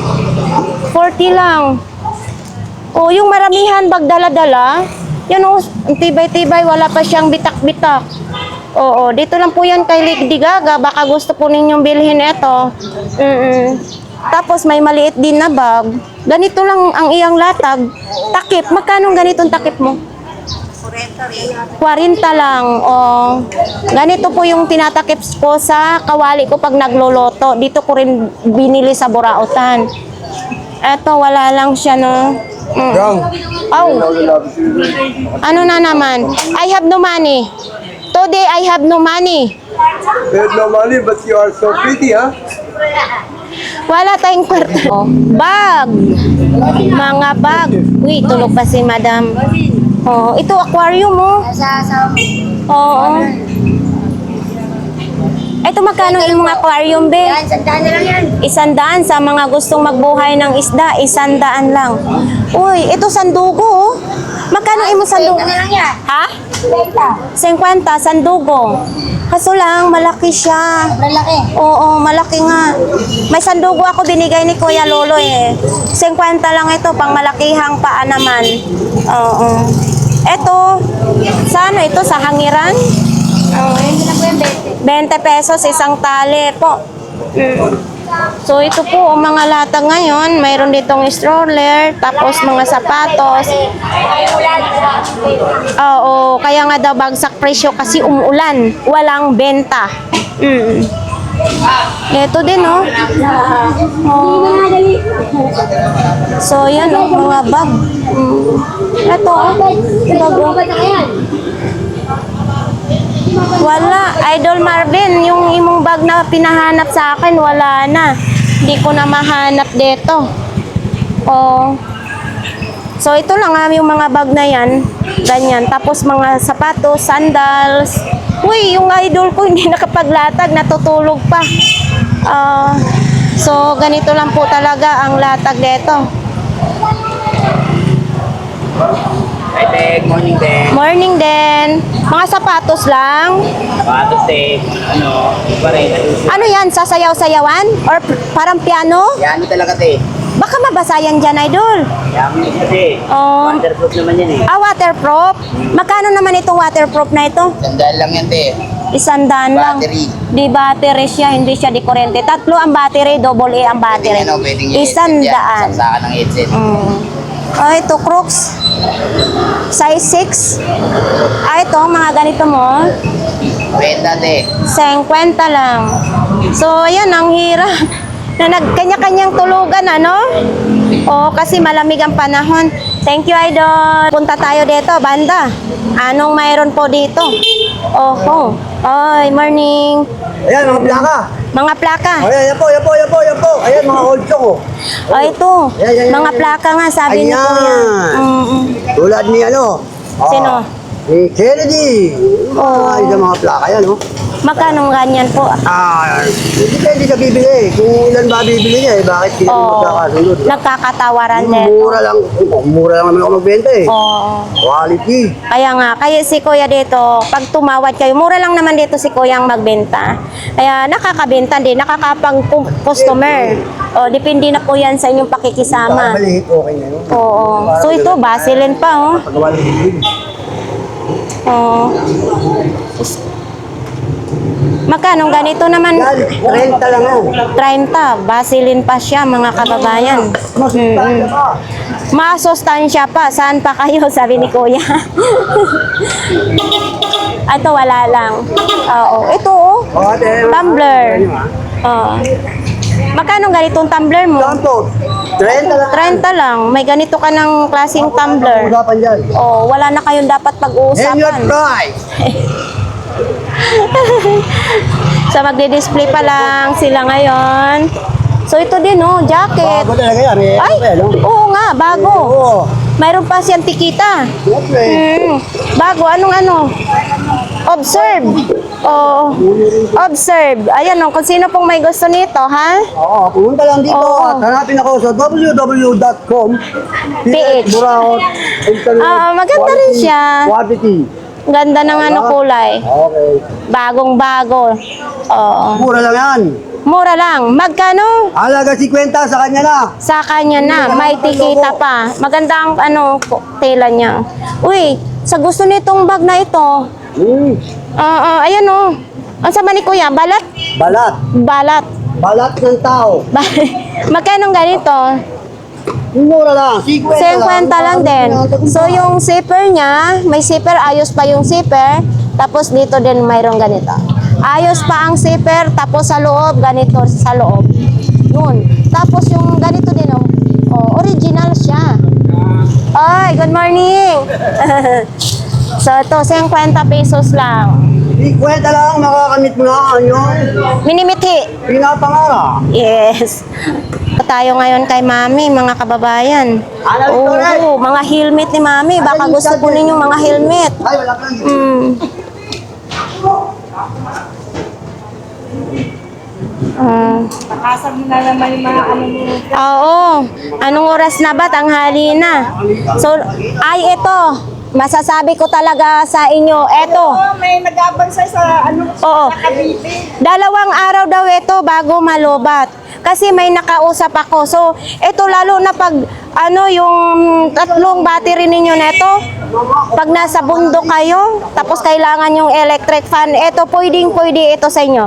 40 lang. Oh, yung maramihan bag dala-dala. Yan, oh. Tibay-tibay. Wala pa siyang bitak-bitak. Oo, dito lang po yan kay Lady Gaga. Baka gusto po ninyong bilhin ito. Tapos may maliit din na bag. Ganito lang ang iyang latag. Takip. Magkano ganitong takip mo? 40 lang. Oh. Ganito po yung tinatakip ko sa kawali ko pag nagloloto. Dito ko rin binili sa Burautan. Eto, wala lang siya, no? Oh. Ano na naman? I have no money. Today, I have no money. You have no money, but you are so pretty, huh? Wala tayong kwarta. Oh, bag. Mga bag. Uy, tulog pa si madam. Oh, ito aquarium mo. Oo. Ito magkano yung mga aquarium, be? Yan, sandaan na lang yan. 100 sa mga gustong magbuhay ng isda, 100 lang. Uy, ito sandugo, oh. Magkano yung sandugo? Ano lang yan? Ha? 50. 50, sandugo. Kaso lang, malaki siya. Malaki. Oo, malaki nga. May sandugo ako binigay ni Kuya Lolo eh. 50 lang ito, pang malakihang paa naman. Oo. Ito, sa ano ito? Sa hangiran? Oo. 20 pesos, isang tali po. So, ito po ang mga latag ngayon. Mayroon ditong stroller, tapos mga sapatos. Oo, kaya nga daw bagsak presyo kasi umuulan. Walang benta. Ito din, oh. So, yan, oh, mga bag. Ito, oh. Bag, oh. Wala. Idol Marvin, yung imong bag na pinahanap sa akin, wala na. Hindi ko na mahanap dito. Oh. So, ito lang yung mga bag na yan. Ganyan. Tapos, mga sapatos, sandals. Uy, yung idol ko hindi nakapaglatag, natutulog pa. So, ganito lang po talaga ang latag dito. Hi, Tek. Morning, Tek. Morning din. Mga sapatos lang. Patos, Tek. Ano? Iba rin. Ano yan? Sasayaw-sayawan? Or parang piano? Yan, ano talaga, Tek? Baka mabasa yan dyan, idol. Yan, kasi. Oh. Waterproof naman yan, eh. Waterproof? Magkano naman itong waterproof na ito? Sandal lang yan, Tek. 100 lang. Battery. Di battery siya, hindi siya di kurente. 3 ang battery, double A ang battery. Pwedeng 100. Saksakan ng headset. Oh, ito, Crooks. Size 6. Ito, mga ganito mo. Benta, Tek. 50 lang. So, ayan, ang hirap. Na nagkanya-kanyang tulugan, ano? O, kasi malamig ang panahon. Thank you, Idol. Punta tayo dito, banda. Anong mayroon po dito? Oho. Oy, morning. Ayan, mga plaka. Mga plaka. Ayan, yan po. Ayan, mga old choco. O, ito. Yan. Mga plaka nga, sabi ni Ayan. Kuya. Tulad ni ano? Sino? Ni Kennedy. Oh. Ay, mga plaka yan, oh. Magkano ganyan po? Depende sa bibili. Kung ilan ba bibili niya, bakit hindi Oo. magkakasunod? Nagkakatawaran din. Mura lang naman ako magbenta eh. Oo. Quality. Kaya nga, kaya si Kuya dito, pag tumawad kayo, mura lang naman dito si Kuya ang magbenta. Kaya nakakabenta din, nakakapang-customer. O, depende na po yan sa inyong pakikisama. Maliit, okay na yun. Oo. So ito, Vaseline pa, oh. Pagawa ng bibili. Oo. Magkano ganito naman? Yan, 30 lang oh. 30. Vaseline pa siya, mga kababayan. Masustansya pa. Saan pa kayo? Sabi ni Kuya. Ito, wala lang. Oo. Ito, oh. Tumbler. Oo. Magkano ganitong tumbler mo? Sampo, 30 lang. 30 lang. May ganito ka ng klaseng tumbler. Usapan dyan. Oh, wala na kayong dapat Name your pag-uusapan. price. So, magdi-display pa lang sila ngayon. So, ito din, oh, jacket. Bago talaga yan. Eh, Ay, ano, oo nga, bago. Oo. Mayroon pa siyang tikita. Siyempre. Bago, anong ano? Observe. Oh, observe. Ayan o, kung sino pong may gusto nito, ha? Oo, pumunta lang dito Oo. at hanapin ako sa www.com. PH. Buraot. Internet. Maganda rin siya. Quality. Ganda ng ano kulay. Okay. Bagong-bago. Oo. Mura lang yan. Mura lang. Magkano? Halaga 50 sa kanya na. Sa kanya na. May tikita pa. Maganda ang ano, tela niya. Uy, sa gusto nitong bag na ito. Ayan o. Ang sama ni Kuya, balat? Balat. Balat. Balat ng tao. Magkano ganito? Mura lang. 50 lang din. So yung zipper niya, may zipper, ayos pa yung zipper. Tapos dito din mayroong ganito. Ayos pa ang zipper, tapos sa loob, ganito sa loob. Yun. Tapos yung ganito din, original siya. Ay, good morning! So ito, 50 pesos lang. 50 lang, makakamit mo na ano. Minimithi. Pinapangara. Yes. Tayo ngayon kay Mami, mga kababayan. Oo, mga helmet ni Mami. Baka gusto po ninyo mga helmet. Ay, wala ka lang. Nakasag na naman yung mga ano mo. Oo. Anong oras na ba? Tanghali na. So, ay ito. Masasabi ko talaga sa inyo, eto. Oo, may nag-abansay sa ano, Oo. sa Cavite. 2 araw daw ito bago malubat. Kasi may nakausap ako. So, ito lalo na pag yung 3 battery ninyo neto, pag nasa bundok kayo, tapos kailangan yung electric fan, ito pwede ito sa inyo.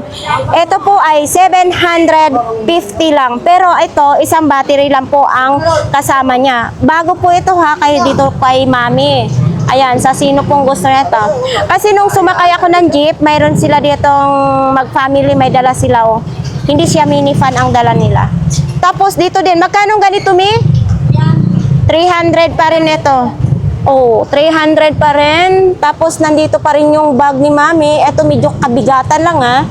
Ito po ay 750 lang. Pero ito, isang battery lang po ang kasama niya. Bago po ito ha, kayo dito kay Mami. Ayan, sa sino pong gusto nito. Kasi nung sumakay ako ng jeep, mayroon sila ditong mag-family, may dala sila Hindi siya minifan ang dala nila. Tapos dito din, magkano ganito Mi? 300 pa rin ito. 300 pa rin. Tapos nandito pa rin yung bag ni Mami. Ito medyo kabigatan lang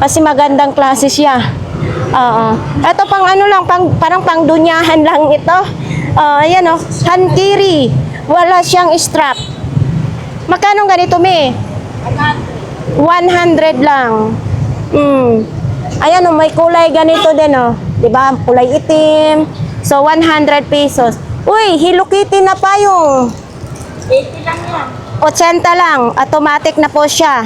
kasi magandang klase siya. Ito pang ano lang, parang pangdunyahan lang ito. Ayan hand carry. Wala siyang strap. Magkano ganito, Mi? 100 lang. Ayan may kulay ganito din, 'Di ba? Kulay itim. So, 100 pesos. Uy, Hello Kitty na pa yung 80 lang yan. 80 lang. Automatic na po siya.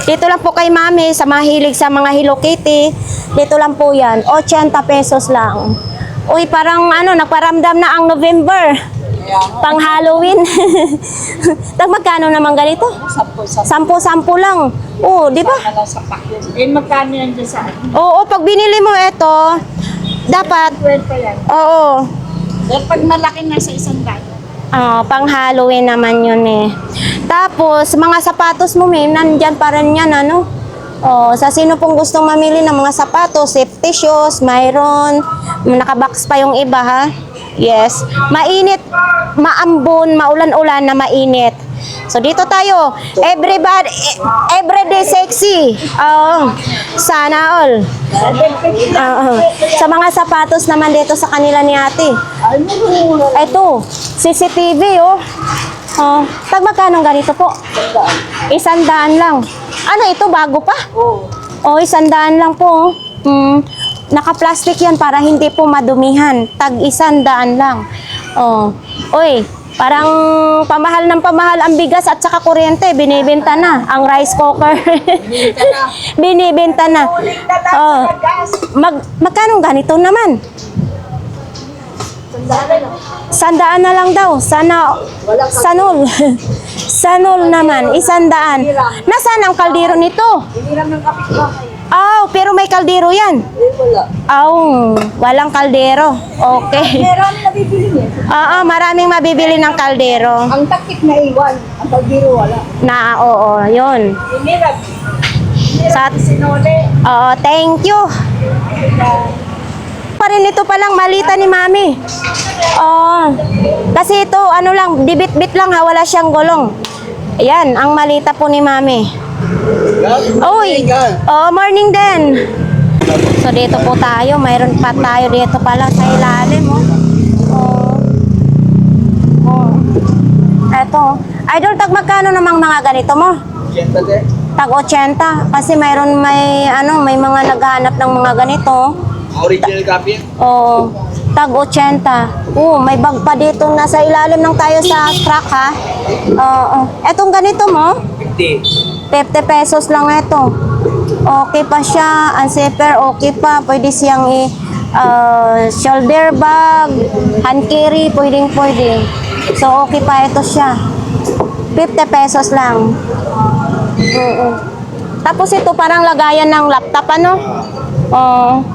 Dito lang po kay Mami sa mahilig sa mga Hello Kitty. Dito lang po yan. 80 pesos lang. Uy, parang nagparamdam na ang November. Pang Halloween. Magkano naman ganito? 10 lang. Di ba? Magkano yan dyan sa Oo, pag binili mo ito, dapat, 20 yan. oo. Pero pag malaki na sa isang dahil. Pang Halloween naman yun Tapos, mga sapatos mo, nandyan pa rin yan, sa sino pong gustong mamili ng mga sapatos, safety shoes, mayroon, nakabox pa yung iba, ha? Yes. Mainit, maambon, maulan-ulan na mainit. So, dito tayo. Everyday sexy. Sana all. Sa mga sapatos naman dito sa kanila ni ate. Ito, CCTV, magkano ganito po? 100 lang. Ano ito, bago pa? 100 lang po. Naka-plastic yan para hindi po madumihan. Tag 100 lang. Uy, parang pamahal ng pamahal ang bigas at saka kuryente. Binibenta na. Ang rice cooker. Binibenta na. Magkano ganito naman? 100 na lang daw. Sanol. Sanol naman. 100. Nasaan ang kaldero nito? Hiniram ng kapitbahay. Pero may kaldero yan. Wala. Walang kaldero. Okay. Meron nabibili niya. Maraming mabibili ng kaldero. Ang takip na iwan. Ang pagdiro wala. Yun. Hiniram. Sa, Sinole. thank you. Pa rin ito palang malita ni Mami. Kasi ito, lang, dibit-bit lang wala siyang gulong. Ayan, ang malita po ni Mami. Uy! Morning din. So, dito po tayo. Mayroon pa tayo dito pala sa ilalim, Eto. Idol, magkano namang mga ganito mo? Tag 80 kasi may mga naghahanap ng mga ganito. Original copy yan? Oo. Tag 80. May bag pa dito nasa ilalim ng tayo sa truck ha. Oo. Etong ganito mo? 50. 50 pesos lang ito. Okay pa siya. Ang zipper okay pa. Pwede siyang shoulder bag, hand carry, pwede. So okay pa ito siya. 50 pesos lang. Tapos ito parang lagayan ng laptop ano?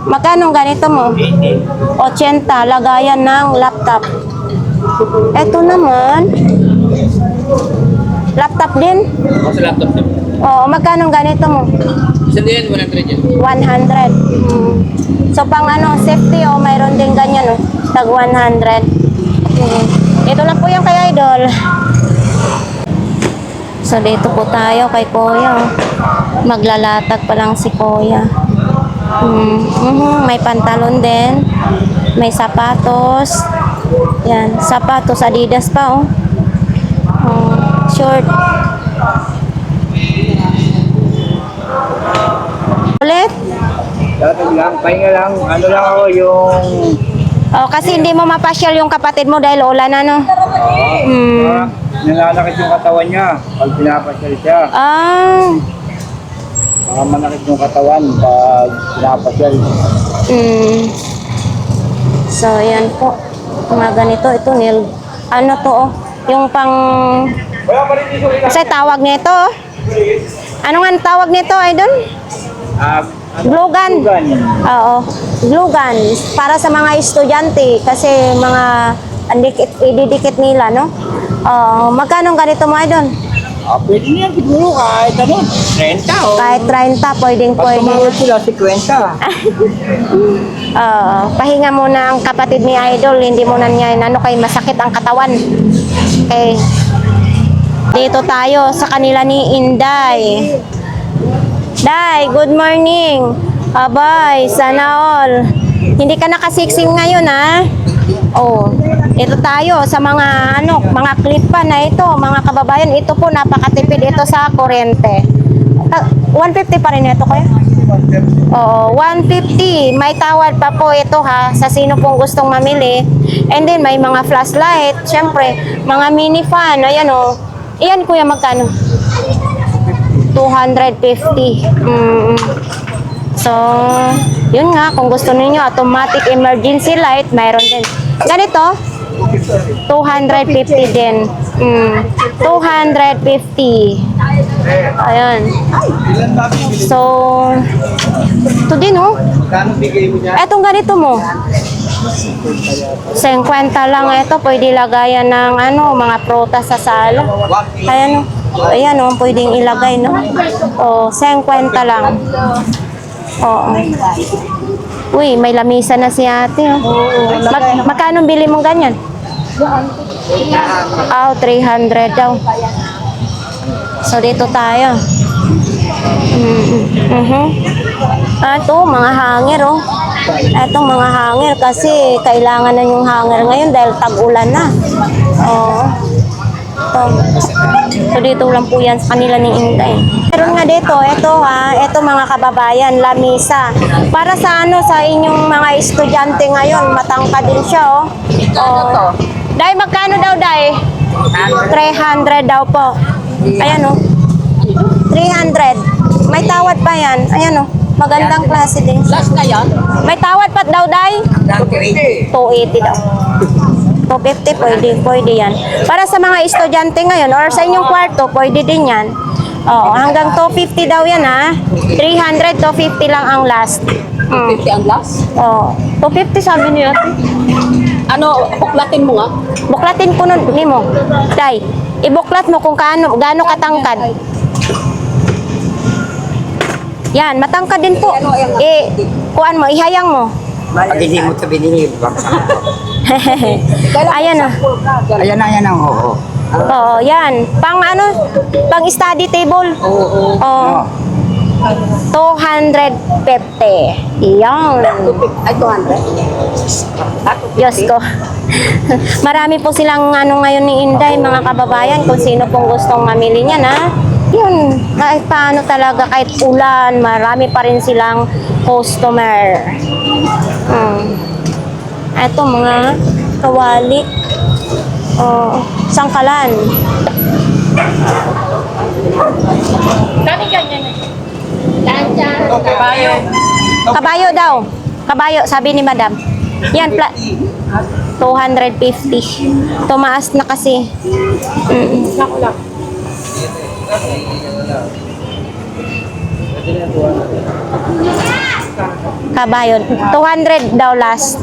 Magkano ganito mo? 80 lagayan ng laptop. Ito naman laptop din? Sa laptop din. Magkano ganito mo? Isa din, 100 yan. 100. So pang safety mayroon din ganyan tag 100. Ito lang po yung kay Idol. So dito po tayo kay Kuya. Maglalatag pa lang si Kuya. May pantalon din. May sapatos. Yan, sapatos Adidas pa short. Ulit? Dapat lang, pahinga lang. Ano lang ako yung... Kasi hindi mo mapasyal yung kapatid mo dahil ulan Nalalakit yung katawan niya pag pinapasyal siya. Baka manakit yung katawan pag pinapasyal. So, yan po. Mga ganito. Ito, yung pang... Kasi tawag nito. Ano nga ang tawag nito, Idol? Glue gun. Oo. Glue gun. Para sa mga estudyante. Kasi ididikit nila, no? Magkano ganito mo, Idol? Pwede niyan siguro kahit 30 Kahit 30, pwede. Pag sila, 50. Pahinga muna ang kapatid ni Idol. Hindi muna niya, kay masakit ang katawan. Okay. Dito tayo sa kanila ni Inday. Day, good morning. Abay, sana all. Hindi ka nakasiksing ngayon, ha? Ito tayo sa mga clip pa na ito, mga kababayan. Ito po napakatipid ito sa kuryente. 150 pa rin ito kaya? 150. May tawad pa po ito ha sa sino pong gustong mamili. And then may mga flashlight, syempre, mga mini fan, ayan Iyan kuya magkano? 250. So, yun nga, kung gusto niyo automatic emergency light, mayroon din. Ganito, 250 din. 250. Ayan. So, ito din Kano bigay mo niya? Etong ganito mo. 50 lang ito, pwede lagayan ng mga prutas sa sala. Ayan pwedeng ilagay 50 lang. Uy, may lamisa na si ate. Magkano bili mong ganyan? 300 daw. So dito tayo. Ito, mga hanger Etong mga hanger kasi kailangan na yung hanger ngayon dahil tag-ulan na. So dito lang po yan sa kanila ni Inday. Meron nga dito, ito mga kababayan, lamisa. Para sa sa inyong mga estudyante ngayon, matangkad din siya Day, magkano daw, Day? 300 daw po. Ayan 300. May tawad pa yan. Ayan magandang klase din. Last na yan? May tawad pa daw, Day? 280 daw. 250, pwede yan. Para sa mga estudyante ngayon or sa inyong kwarto, pwede din yan. Hanggang 250 daw yan 300, 250 lang ang last. 50 ang last? 250 sabi niyo. Buklatin mo nga? Buklatin ko ni mo. Day, ibuklat mo kung gaano katangkad. Yan, matangkad din po. Kuan mo, ihayang mo. Pag hindi mo ito binili, Ayan Ayan na, oo. Yan. Pang study table. Oo. 250. Yan. Ay, 200. Diyos ko. Marami po silang ngayon ni Inday, mga kababayan, kung sino pong gustong mamili niyan yun, kahit paano talaga, kahit ulan, marami pa rin silang customer. Ito mga kawali. Sangkalan. Kabayo daw. Kabayo, sabi ni madam. Yan, 250. Tumaas na kasi. Kabayo, 200 daw last.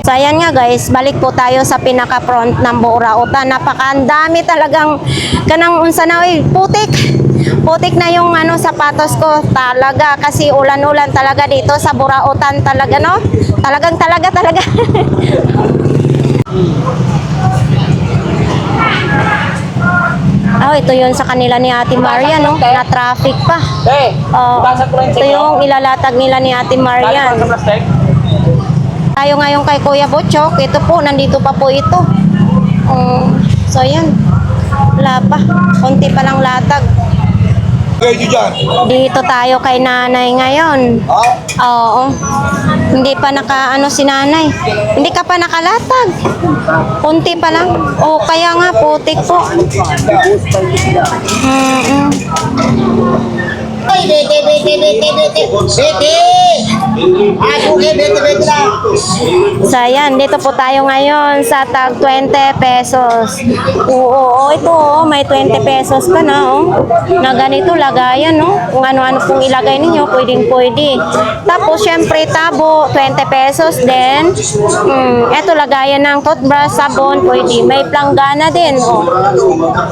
So ayan nga guys, balik po tayo sa pinaka-front ng Burautan. Napakandami talagang kanang unsa na putik. Putik na yung sapatos ko talaga kasi ulan-ulan talaga dito sa Burautan talaga, no? Talaga. Oh, ito yun sa kanila ni Ate Maria, no? Na traffic pa. Oh, ito yung ilalatag nila ni Ate Maria. Tayo ngayon kay Kuya Butchok. Ito po, nandito pa po ito. So, yan. Wala pa. Konti pa lang latag. Dito tayo kay nanay ngayon. Oo. Hindi pa si nanay. Hindi ka pa nakalatag. Konti pa lang. O, kaya nga, putik po. So, ayan, dito po tayo ngayon sa tag 20 pesos. Oo, ito may 20 pesos ka na, na ganito lagayan, kung ano-ano pong ilagay ninyo, pwede. Tapos, syempre, tabo, 20 pesos din. Ito, lagayan ng toothbrush, sabon, pwede. May planggana din,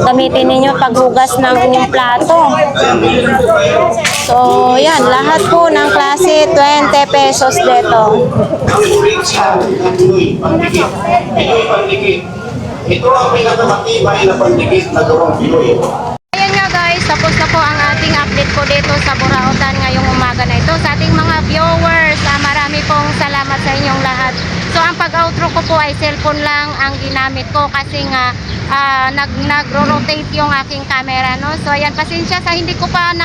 gamitin ninyo paghugas ng inyong plato. So, yan, lahat po ng klase 20 pesos dito. Ito ang pinakamatibay na pandikit na gawang Pinoy. Ayan nga guys, tapos na po ang ating update po dito sa Burautan ngayong umaga na ito. Sa ating mga viewers, marami pong salamat sa inyong lahat. So ang pag-outro ko po ay cellphone lang ang ginamit ko kasi nga nagro-rotate yung aking camera, no? So ayan, pasensya sa hindi ko pa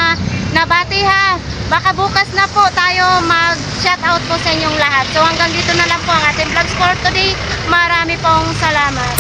nabati ha. Baka bukas na po tayo mag-shoutout po sa inyong lahat. So hanggang dito na lang po ang ating vlogs for today. Marami pong salamat.